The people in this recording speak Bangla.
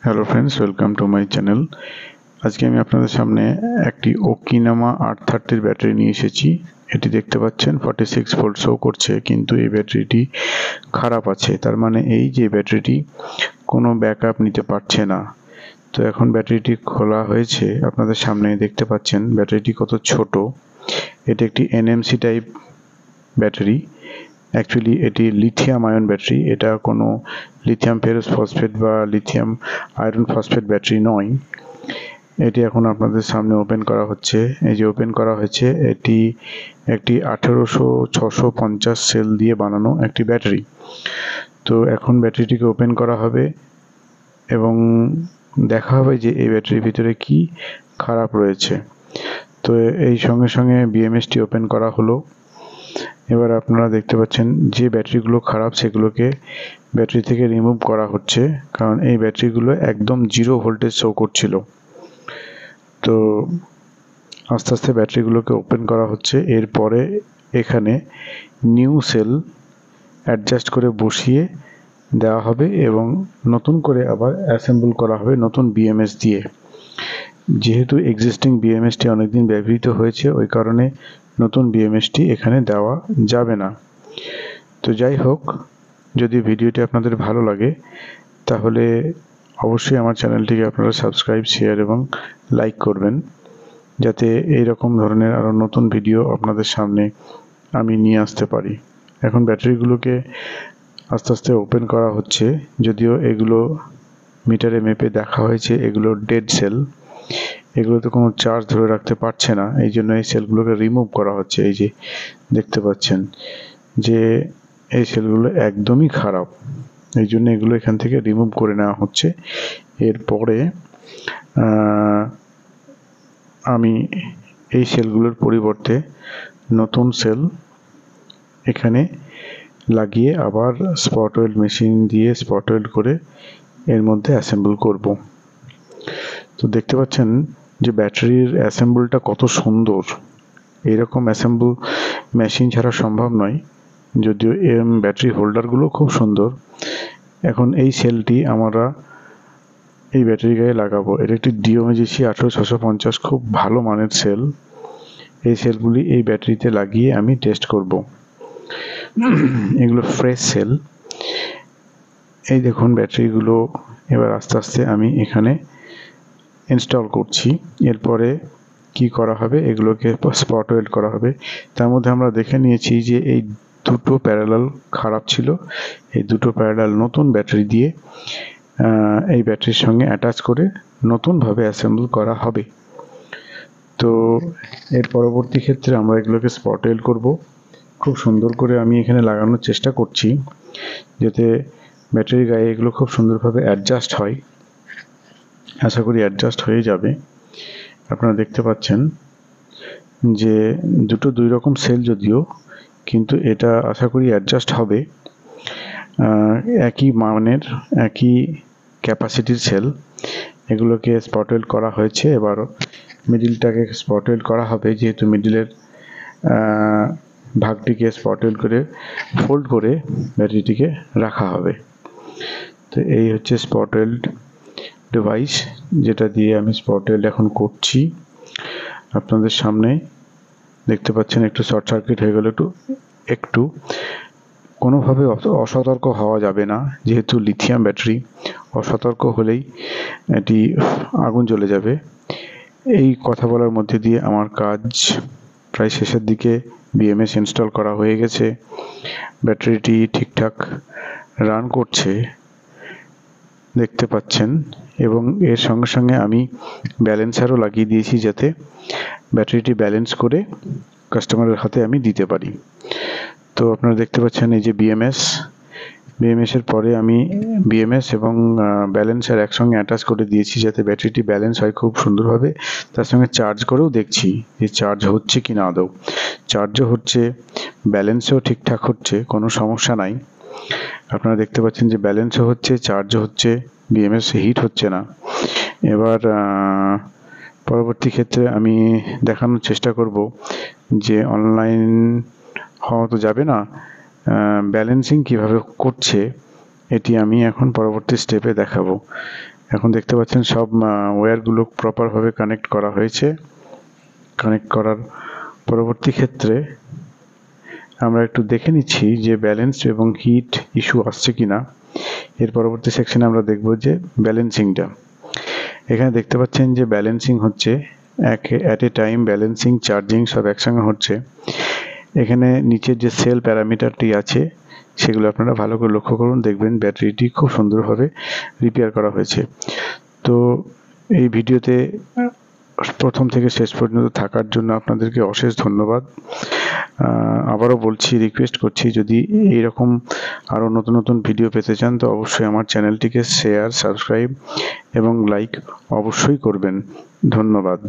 Hello friends, welcome to my channel. আজকে আমি আপনাদের সামনে একটি ওকিনামা 830 ব্যাটারি নিয়ে এসেছি। এটি দেখতে পাচ্ছেন 46 ভোল্ট শো করছে, কিন্তু এই ব্যাটারিটি খারাপ আছে। তার মানে এই যে ব্যাটারিটি কোনো ব্যাকআপ নিতে পারছে না। তো এখন ব্যাটারিটি খোলা হয়েছে, আপনাদের সামনে দেখতে পাচ্ছেন ব্যাটারিটি কত ছোট। এটি একটি এনএমসি টাইপ ব্যাটারি। অ্যাকচুয়ালি এটি লিথিয়াম আয়ন ব্যাটারি। এটা কোনো লিথিয়াম ফেরোস ফসফেট বা লিথিয়াম আয়রন ফসফেট ব্যাটারি নয়। এটি এখন আপনাদের সামনে ওপেন করা হচ্ছে। এই যে ওপেন করা হয়েছে, এটি একটি 18650 সেল দিয়ে বানানো একটি ব্যাটারি। তো এখন ব্যাটারিটিকে ওপেন করা হবে এবং দেখা হবে যে এই ব্যাটারির ভিতরে কি খারাপ রয়েছে। তো এই সঙ্গে সঙ্গে বিএমএসটি ওপেন করা হলো। এবার আপনারা দেখতে পাচ্ছেন যে ব্যাটারিগুলো খারাপ সেগুলোকে ব্যাটারি থেকে রিমুভ করা হচ্ছে, কারণ এই ব্যাটারিগুলো একদম 0 ভোল্টেজ শো করছিল। তো আস্তে আস্তে ব্যাটারিগুলোকে ওপেন করা হচ্ছে। এরপরে এখানে নিউ সেল অ্যাডজাস্ট করে বসিয়ে দেওয়া হবে এবং নতুন করে আবার অ্যাসেম্বল করা হবে নতুন বিএমএস দিয়ে। যেহেতু এক্সিস্টিং বিএমএসটি অনেকদিন ব্যবহৃত হয়েছে, ওই কারণে নতুন বিএমএসটি এখানে দেওয়া যাবে না। তো যাই হোক, যদি ভিডিওটি আপনাদের ভালো লাগে তাহলে অবশ্যই আমার চ্যানেলটিকে আপনারা সাবস্ক্রাইব, শেয়ার এবং লাইক করবেন, যাতে এই রকম ধরনের আরও নতুন ভিডিও আপনাদের সামনে আমি নিয়ে আসতে পারি। এখন ব্যাটারিগুলোকে আস্তে আস্তে ওপেন করা হচ্ছে। যদিও এগুলো মিটারে মেপে দেখা হয়েছে এগুলো ডেড সেল, এগুলোতে কোনো চার্জ ধরে রাখতে পারছে না, এই জন্য এই সেলগুলোকে রিমুভ করা হচ্ছে। এই যে দেখতে পাচ্ছেন যে এই সেলগুলো একদমই খারাপ, এই জন্য এগুলো এখান থেকে রিমুভ করে নেওয়া হচ্ছে। এরপরে আমি এই সেলগুলোর পরিবর্তে নতুন সেল এখানে লাগিয়ে আবার স্পট ওয়েল্ড মেশিন দিয়ে স্পট ওয়েল্ড করে এর মধ্যে অ্যাসেম্বল করব। তো দেখতে পাচ্ছেন যে ব্যাটারির অ্যাসেম্বলটা কত সুন্দর। এইরকম অ্যাসেম্বল মেশিন ছাড়া সম্ভব নয়, যদিও ব্যাটারি হোল্ডারগুলো খুব সুন্দর। এখন এই সেলটি আমরা এই ব্যাটারি গায়ে লাগাবো। এটা একটি ডিওমেজিসি 18650, খুব ভালো মানের সেল। এই সেলগুলি এই ব্যাটারিতে লাগিয়ে আমি টেস্ট করব। এগুলো ফ্রেশ সেল। এই দেখুন ব্যাটারিগুলো এবার আস্তে আস্তে আমি এখানে ইনস্টল করছি। এরপরে কি করা হবে, এগুলোকে স্পট ওয়েল্ড করা হবে। তার মধ্যে আমরা দেখে নিয়েছি যে এই দুটো প্যারালাল খারাপ ছিল, এই দুটো প্যারালাল নতুন ব্যাটারি দিয়ে এই ব্যাটারির সঙ্গে অ্যাটাচ করে নতুনভাবে অ্যাসেম্বল করা হবে। তো এর পরবর্তী ক্ষেত্রে আমরা এগুলোকে স্পট ওয়েল্ড করব। খুব সুন্দর করে আমি এখানে লাগানোর চেষ্টা করছি যাতে ব্যাটারির গায়ে এগুলো খুব সুন্দরভাবে অ্যাডজাস্ট হয়। আশা করি অ্যাডজাস্ট হয়ে যাবে। আপনারা দেখতে পাচ্ছেন যে দুটো দুই রকম সেল যদিও, কিন্তু এটা আশা করি অ্যাডজাস্ট হবে। একই মানের একই ক্যাপাসিটির সেল, এগুলোকে স্পট ওয়েল্ড করা হয়েছে। এবার মিডিলটাকে স্পট ওয়েল্ড করা হবে, যেহেতু মিডিলের ভাগটিকে স্পট ওয়েল্ড করে ফোল্ড করে ব্যাটারিটিকে রাখা হবে। তো এই হচ্ছে স্পট ওয়েল্ড ডিভাইস, যেটা দিয়ে আমি স্পট ওয়েল্ড এখন করছি। আপনাদের সামনে দেখতে পাচ্ছেন একটু শর্ট সার্কিট হয়ে গেল। একটু কোনোভাবে অসতর্ক হওয়া যাবে না, যেহেতু লিথিয়াম ব্যাটারি, অসতর্ক হলেই এটি আগুন জ্বলে যাবে। এই কথা বলার মধ্যে দিয়ে আমার কাজ প্রায় শেষের দিকে। বিএমএস ইনস্টল করা হয়ে গেছে, ব্যাটারিটি ঠিকঠাক রান করছে দেখতে পাচ্ছেন, এবং এর সঙ্গে সঙ্গে আমি ব্যালেন্সারও লাগিয়ে দিয়েছি যাতে ব্যাটারিটি ব্যালেন্স করে কাস্টমারের হাতে আমি দিতে পারি। তো আপনারা দেখতে পাচ্ছেন এই যে বিএমএসের পরে আমি বিএমএস এবং ব্যালেন্সার একসঙ্গে অ্যাটাচ করে দিয়েছি যাতে ব্যাটারিটি ব্যালেন্স হয় খুব সুন্দরভাবে। তার সঙ্গে চার্জ করেও দেখছি যে চার্জ হচ্ছে কি না। আদৌ চার্জও হচ্ছে, ব্যালেন্সও ঠিকঠাক হচ্ছে, কোনো সমস্যা নাই। আপনারা দেখতে পাচ্ছেন যে ব্যালেন্সও হচ্ছে, চার্জও হচ্ছে, বিএমএস হিট হচ্ছে না। এবার পরবর্তী ক্ষেত্রে আমি দেখানোর চেষ্টা করব যে অনলাইন হওয়া তো যাবে না, ব্যালেন্সিং কিভাবে করছে এটি আমি এখন পরবর্তী স্টেপে দেখাবো। এখন দেখতে পাচ্ছেন সব ওয়্যারগুলো প্রপারভাবে কানেক্ট করা হয়েছে। কানেক্ট করার পরবর্তী ক্ষেত্রে আমরা একটু দেখে নিচ্ছি যে ব্যালেন্স এবং হিট ইস্যু আসছে কিনা। এর পরবর্তী সেকশনে আমরা দেখব যে ব্যালেন্সিংটা। এখানে দেখতে পাচ্ছেন যে ব্যালেন্সিং হচ্ছে at a time balancing charging সব একসঙ্গে হচ্ছে। এখানে নিচের যে সেল প্যারামিটারটি আছে সেগুলো আপনারা ভালো করে লক্ষ্য করুন, দেখবেন ব্যাটারিটি খুব সুন্দরভাবে রিপেয়ার করা হয়েছে। তো এই ভিডিওতে প্রথম থেকে শেষ পর্যন্ত থাকার জন্য আপনাদেরকে অশেষ ধন্যবাদ। আবারও বলছি, রিকোয়েস্ট করছি, যদি এইরকম আরও নতুন নতুন ভিডিও পেতে চান তো অবশ্যই আমার চ্যানেলটিকে শেয়ার, সাবস্ক্রাইব এবং লাইক অবশ্যই করবেন। ধন্যবাদ।